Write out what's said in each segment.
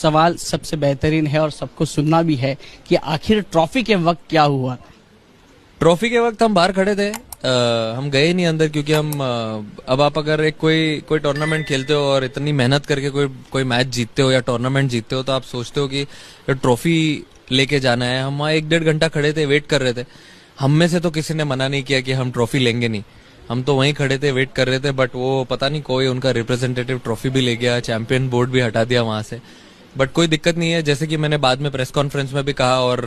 सवाल सबसे बेहतरीन है और सबको सुनना भी है कि आखिर ट्रॉफी के वक्त क्या हुआ। ट्रॉफी के वक्त हम बाहर खड़े थे, हम गए नहीं अंदर, क्योंकि हम अब आप अगर एक कोई टूर्नामेंट खेलते हो और इतनी मेहनत करके कोई मैच जीतते हो या टूर्नामेंट जीतते हो, तो आप सोचते हो कि ट्रॉफी लेके जाना है। हम वहाँ 1-1.5 घंटा खड़े थे, वेट कर रहे थे। हम में से तो किसी ने मना नहीं किया कि हम ट्रॉफी लेंगे नहीं, हम तो वहीं खड़े थे, वेट कर रहे थे। बट वो पता नहीं कोई उनका रिप्रेजेंटेटिव ट्रॉफी भी ले गया, चैंपियन बोर्ड भी हटा दिया वहां से। बट कोई दिक्कत नहीं है, जैसे कि मैंने बाद में प्रेस कॉन्फ्रेंस में भी कहा और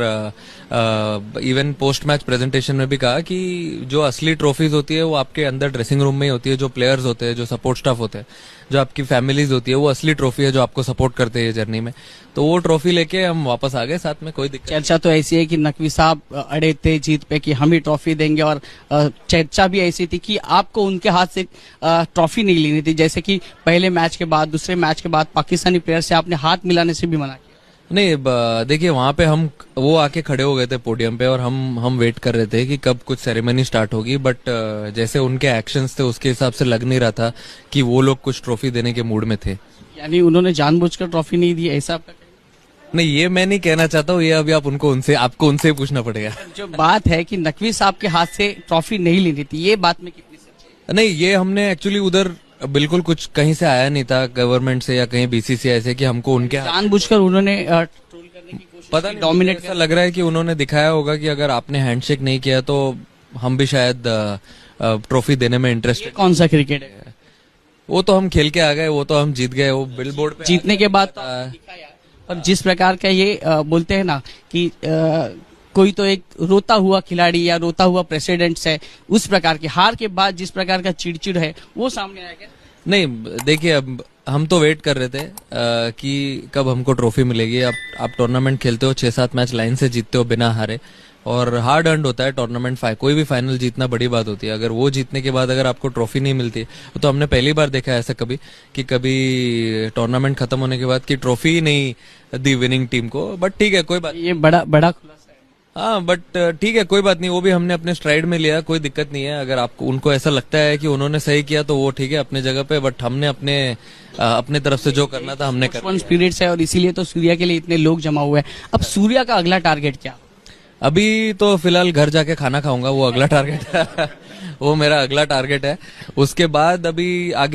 इवन पोस्ट मैच प्रेजेंटेशन में भी कहा कि जो असली ट्रॉफीज होती है वो आपके अंदर ड्रेसिंग रूम में ही होती है। जो प्लेयर्स होते हैं, जो सपोर्ट स्टाफ होते हैं, जो आपकी फैमिलीज होती है, वो असली ट्रॉफी है जो आपको सपोर्ट करते हैं जर्नी में। तो वो ट्रॉफी लेके हम वापस आ गए साथ में, कोई दिक्कत। चर्चा तो ऐसी है कि नकवी साहब अड़े थे जीत पे कि हम ही ट्रॉफी देंगे, और चर्चा भी ऐसी थी कि आपको उनके हाथ से ट्रॉफी नहीं लेनी थी, जैसे कि पहले मैच के बाद, दूसरे मैच के बाद पाकिस्तानी प्लेयर से आपने हाथ मिलाने से भी मना किया। नहीं, देखिए वहां पे वो आके खड़े हो गए थे पोडियम पे और हम वेट कर रहे थे कि कब कुछ सेरेमनी स्टार्ट होगी। बट जैसे उनके एक्शंस थे उसके हिसाब से लग नहीं रहा था कि वो लोग कुछ ट्रॉफी देने के मूड में थे। यानी उन्होंने जानबूझकर ट्रॉफी नहीं दी, ऐसा आपका? नहीं, ये मैं नहीं कहना चाहता हूँ, ये अभी आपको उनसे ही पूछना पड़ेगा। जो बात है कि नकवी साहब के हाथ से ट्रॉफी नहीं लेनी थी, ये बात में कितनी सच्चाई है? नहीं, ये हमने एक्चुअली उधर बिल्कुल कुछ कहीं से आया नहीं था, गवर्नमेंट से या कहीं बीसीसीआई से, कि हमको उनके जानबूझकर उन्होंने ट्रोल करने की कोशिश, पता नहीं, डोमिनेट ऐसा लग रहा है कि उन्होंने दिखाया होगा कि अगर आपने हैंडशेक नहीं किया तो हम भी शायद ट्रॉफी देने में इंटरेस्टेड। कौन सा क्रिकेट है? वो तो हम खेल के आ गए, वो तो हम जीत गए, वो बिलबोर्ड पे जीतने के बाद और जिस प्रकार का ये बोलते हैं ना कि कोई तो एक रोता हुआ खिलाड़ी या रोता हुआ प्रेसिडेंट है, उस प्रकार की हार के बाद जिस प्रकार का चिड़चिड़ है वो सामने आया क्या? नहीं, देखिए अब हम तो वेट कर रहे थे कि कब हमको ट्रॉफी मिलेगी। आप टूर्नामेंट खेलते हो, 6-7 मैच लाइन से जीतते हो बिना हारे, और हार्ड अर्न्ड होता है टूर्नामेंट। कोई भी फाइनल जीतना बड़ी बात होती है। अगर वो जीतने के बाद अगर आपको ट्रॉफी नहीं मिलती, तो हमने पहली बार देखा है ऐसा कभी टूर्नामेंट खत्म होने के बाद कि ट्रॉफी नहीं दी विनिंग टीम को। बट ठीक है, कोई बात, ये बड़ा खुलासा है। हाँ, बट ठीक है, कोई बात नहीं, वो भी हमने अपने स्ट्राइड में लिया, कोई दिक्कत नहीं है। अगर आपको उनको ऐसा लगता है कि उन्होंने सही किया तो वो ठीक है अपने जगह पे, बट हमने अपने तरफ से जो करना था हमने कर। स्पिरिट्स है और इसीलिए तो सूर्या के लिए इतने लोग जमा हुए हैं। अब सूर्या का अगला टारगेट क्या? अभी तो फिलहाल घर जाके खाना खाऊंगा, वो अगला टारगेट है। वो मेरा अगला टारगेट है। उसके बाद अभी आगे